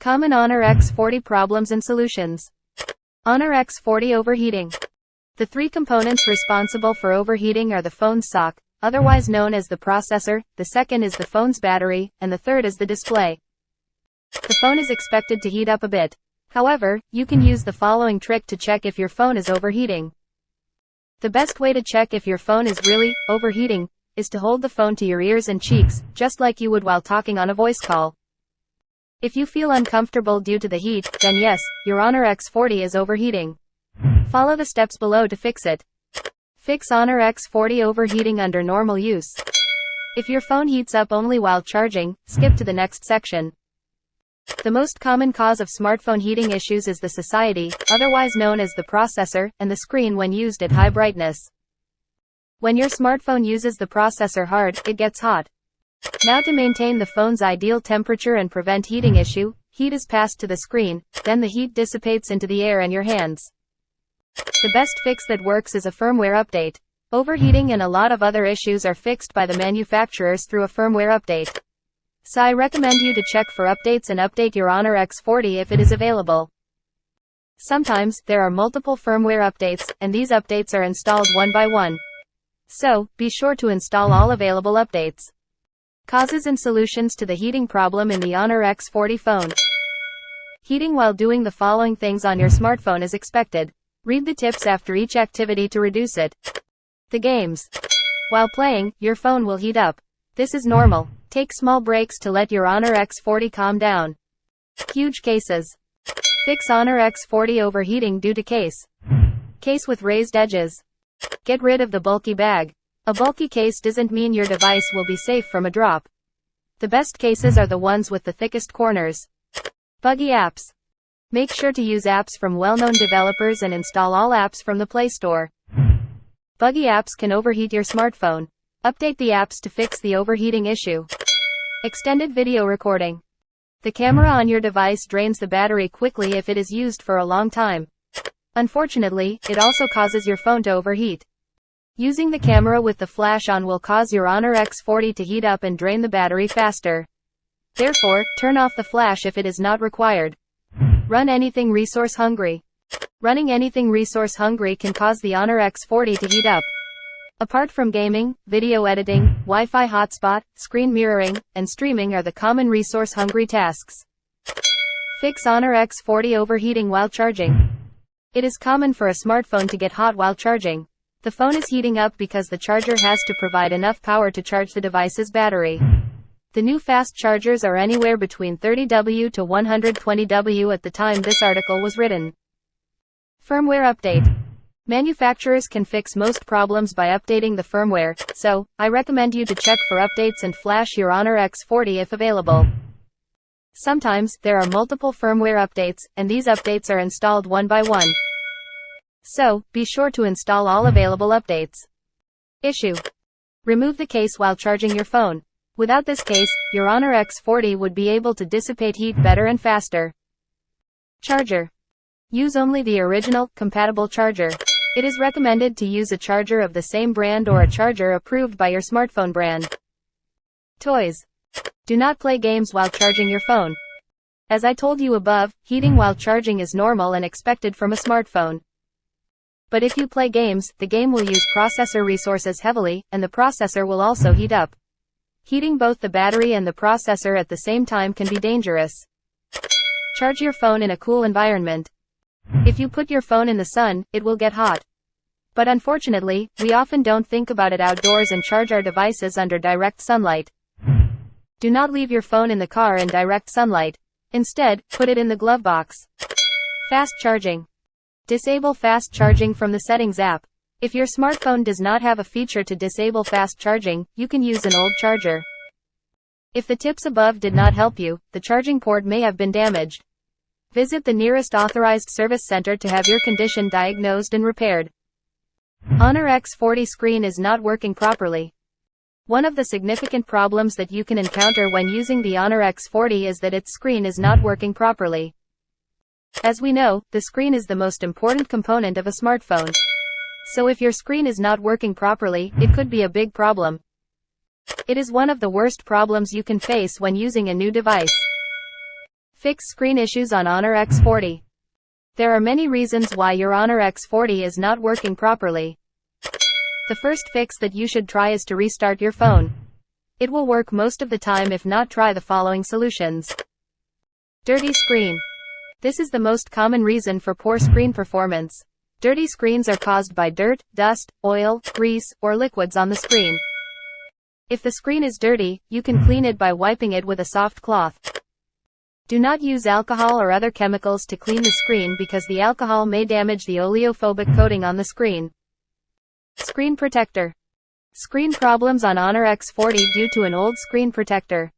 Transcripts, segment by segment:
Common Honor X40 problems and solutions. Honor X40 overheating. The three components responsible for overheating are the phone's SoC, otherwise known as the processor, the second is the phone's battery, and the third is the display. The phone is expected to heat up a bit. However, you can use the following trick to check if your phone is overheating. The best way to check if your phone is really overheating is to hold the phone to your ears and cheeks, just like you would while talking on a voice call. If you feel uncomfortable due to the heat, then yes, your Honor X40 is overheating. Follow the steps below to fix it. Fix Honor X40 overheating under normal use. If your phone heats up only while charging, skip to the next section. The most common cause of smartphone heating issues is the society, otherwise known as the processor, and the screen when used at high brightness. When your smartphone uses the processor hard, it gets hot. Now to maintain the phone's ideal temperature and prevent heating issue, heat is passed to the screen, then the heat dissipates into the air and your hands. The best fix that works is a firmware update. Overheating and a lot of other issues are fixed by the manufacturers through a firmware update. So I recommend you to check for updates and update your Honor X40 if it is available. Sometimes, there are multiple firmware updates, and these updates are installed one by one. So, be sure to install all available updates. Causes and solutions to the heating problem in the Honor X40 phone. Heating while doing the following things on your smartphone is expected. Read the tips after each activity to reduce it. The games. While playing, your phone will heat up. This is normal. Take small breaks to let your Honor X40 calm down. Huge cases. Fix Honor X40 overheating due to case. Case with raised edges. Get rid of the bulky bag. A bulky case doesn't mean your device will be safe from a drop. The best cases are the ones with the thickest corners. Buggy apps. Make sure to use apps from well-known developers and install all apps from the Play Store. Buggy apps can overheat your smartphone. Update the apps to fix the overheating issue. Extended video recording. The camera on your device drains the battery quickly if it is used for a long time. Unfortunately, it also causes your phone to overheat. Using the camera with the flash on will cause your Honor X40 to heat up and drain the battery faster. Therefore, turn off the flash if it is not required. Run anything resource hungry. Running anything resource hungry can cause the Honor X40 to heat up. Apart from gaming, video editing, Wi-Fi hotspot, screen mirroring, and streaming are the common resource hungry tasks. Fix Honor X40 overheating while charging. It is common for a smartphone to get hot while charging. The phone is heating up because the charger has to provide enough power to charge the device's battery. The new fast chargers are anywhere between 30W to 120W at the time this article was written. Firmware update. Manufacturers can fix most problems by updating the firmware, so I recommend you to check for updates and flash your Honor X40 if available. Sometimes, there are multiple firmware updates, and these updates are installed one by one. So, be sure to install all available updates. Issue. Remove the case while charging your phone. Without this case, your Honor X40 would be able to dissipate heat better and faster. Charger. Use only the original, compatible charger. It is recommended to use a charger of the same brand or a charger approved by your smartphone brand. Toys. Do not play games while charging your phone. As I told you above, heating while charging is normal and expected from a smartphone. But if you play games, the game will use processor resources heavily, and the processor will also heat up. Heating both the battery and the processor at the same time can be dangerous. Charge your phone in a cool environment. If you put your phone in the sun, it will get hot. But unfortunately, we often don't think about it outdoors and charge our devices under direct sunlight. Do not leave your phone in the car in direct sunlight. Instead, put it in the glove box. Fast charging. Disable fast charging from the Settings app. If your smartphone does not have a feature to disable fast charging, you can use an old charger. If the tips above did not help you, the charging port may have been damaged. Visit the nearest authorized service center to have your condition diagnosed and repaired. Honor X40 screen is not working properly. One of the significant problems that you can encounter when using the Honor X40 is that its screen is not working properly. As we know, the screen is the most important component of a smartphone. So if your screen is not working properly, it could be a big problem. It is one of the worst problems you can face when using a new device. Fix screen issues on Honor X40. There are many reasons why your Honor X40 is not working properly. The first fix that you should try is to restart your phone. It will work most of the time. If not, try the following solutions. Dirty screen. This is the most common reason for poor screen performance. Dirty screens are caused by dirt, dust, oil, grease, or liquids on the screen. If the screen is dirty, you can clean it by wiping it with a soft cloth. Do not use alcohol or other chemicals to clean the screen because the alcohol may damage the oleophobic coating on the screen. Screen protector. Screen problems on Honor X40 due to an old screen protector.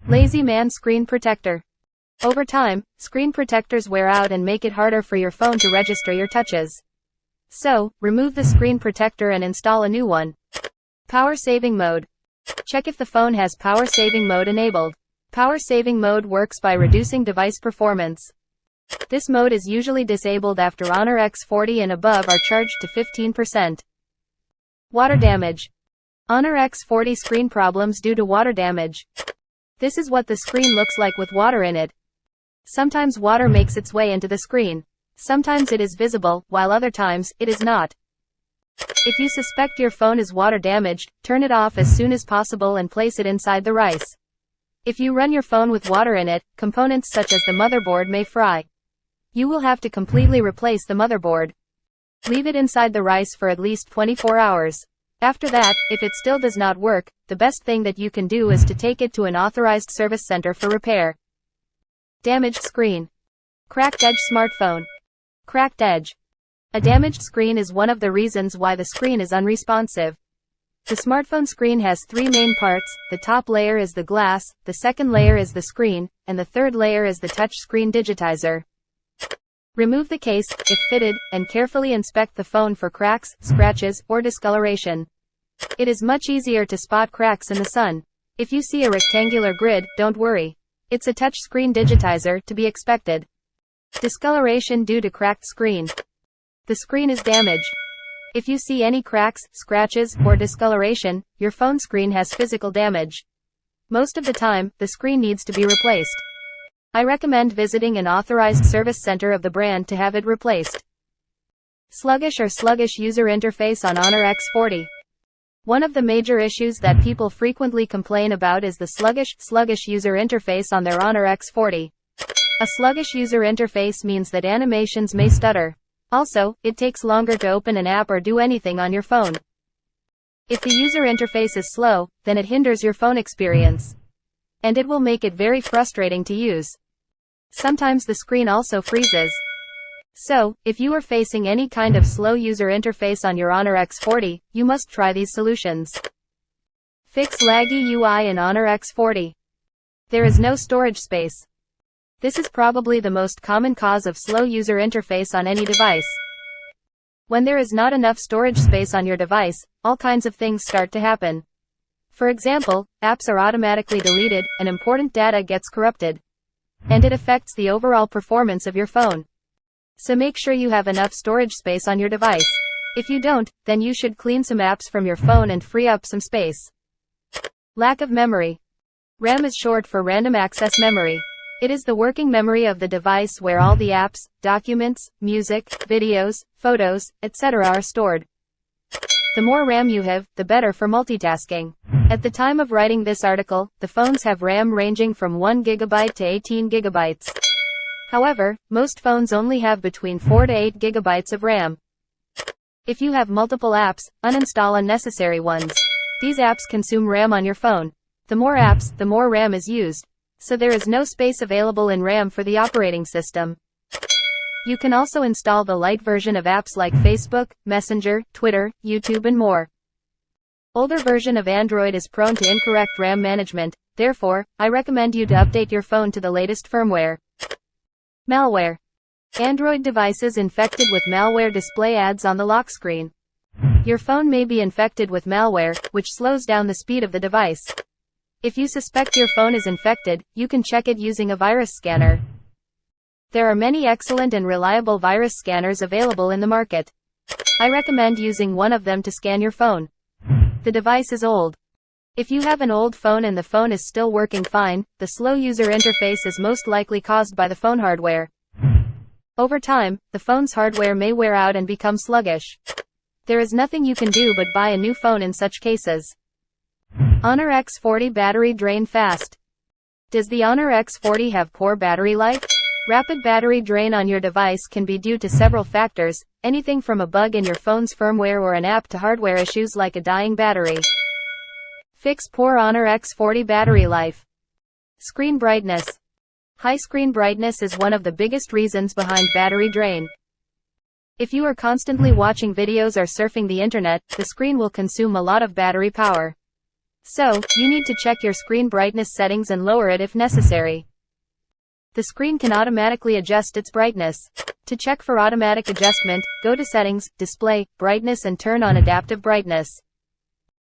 Lazy man screen protector. Over time, screen protectors wear out and make it harder for your phone to register your touches. So, remove the screen protector and install a new one. Power saving mode. Check if the phone has power saving mode enabled. Power saving mode works by reducing device performance. This mode is usually disabled after Honor X40 and above are charged to 15%. Water damage. Honor X40 screen problems due to water damage. This is what the screen looks like with water in it. Sometimes water makes its way into the screen. Sometimes it is visible, while other times, it is not. If you suspect your phone is water damaged, turn it off as soon as possible and place it inside the rice. If you run your phone with water in it, components such as the motherboard may fry. You will have to completely replace the motherboard. Leave it inside the rice for at least 24 hours. After that, if it still does not work, the best thing that you can do is to take it to an authorized service center for repair. Damaged screen. Cracked edge smartphone. Cracked edge. A damaged screen is one of the reasons why the screen is unresponsive. The smartphone screen has three main parts. The top layer is the glass, the second layer is the screen, and the third layer is the touch screen digitizer. Remove the case, if fitted, and carefully inspect the phone for cracks, scratches, or discoloration. It is much easier to spot cracks in the sun. If you see a rectangular grid, don't worry. It's a touch screen digitizer, to be expected. Discoloration due to cracked screen. The screen is damaged. If you see any cracks, scratches, or discoloration, your phone screen has physical damage. Most of the time, the screen needs to be replaced. I recommend visiting an authorized service center of the brand to have it replaced. Sluggish user interface on Honor X40. One of the major issues that people frequently complain about is the sluggish user interface on their Honor X40. A sluggish user interface means that animations may stutter. Also, it takes longer to open an app or do anything on your phone. If the user interface is slow, then it hinders your phone experience. And it will make it very frustrating to use. Sometimes the screen also freezes. So, if you are facing any kind of slow user interface on your Honor X40, you must try these solutions. Fix laggy UI in Honor X40. There is no storage space. This is probably the most common cause of slow user interface on any device. When there is not enough storage space on your device, all kinds of things start to happen. For example, apps are automatically deleted, and important data gets corrupted. And it affects the overall performance of your phone. So make sure you have enough storage space on your device. If you don't, then you should clean some apps from your phone and free up some space. Lack of memory. RAM is short for random access memory. It is the working memory of the device where all the apps, documents, music, videos, photos, etc. are stored. The more RAM you have, the better for multitasking. At the time of writing this article, the phones have RAM ranging from 1 GB to 18 GB. However, most phones only have between 4 to 8 GB of RAM. If you have multiple apps, uninstall unnecessary ones. These apps consume RAM on your phone. The more apps, the more RAM is used. So there is no space available in RAM for the operating system. You can also install the light version of apps like Facebook, Messenger, Twitter, YouTube and more. Older version of Android is prone to incorrect RAM management, therefore, I recommend you to update your phone to the latest firmware. Malware. Android devices infected with malware display ads on the lock screen. Your phone may be infected with malware, which slows down the speed of the device. If you suspect your phone is infected, you can check it using a virus scanner. There are many excellent and reliable virus scanners available in the market. I recommend using one of them to scan your phone. The device is old. If you have an old phone and the phone is still working fine, the slow user interface is most likely caused by the phone hardware. Over time, the phone's hardware may wear out and become sluggish. There is nothing you can do but buy a new phone in such cases. Honor X40 battery drain fast. Does the Honor X40 have poor battery life? Rapid battery drain on your device can be due to several factors, anything from a bug in your phone's firmware or an app to hardware issues like a dying battery. Fix poor Honor X40 battery life. Screen brightness. High screen brightness is one of the biggest reasons behind battery drain. If you are constantly watching videos or surfing the internet, the screen will consume a lot of battery power. So, you need to check your screen brightness settings and lower it if necessary. The screen can automatically adjust its brightness. To check for automatic adjustment, go to Settings, Display, Brightness and turn on Adaptive Brightness.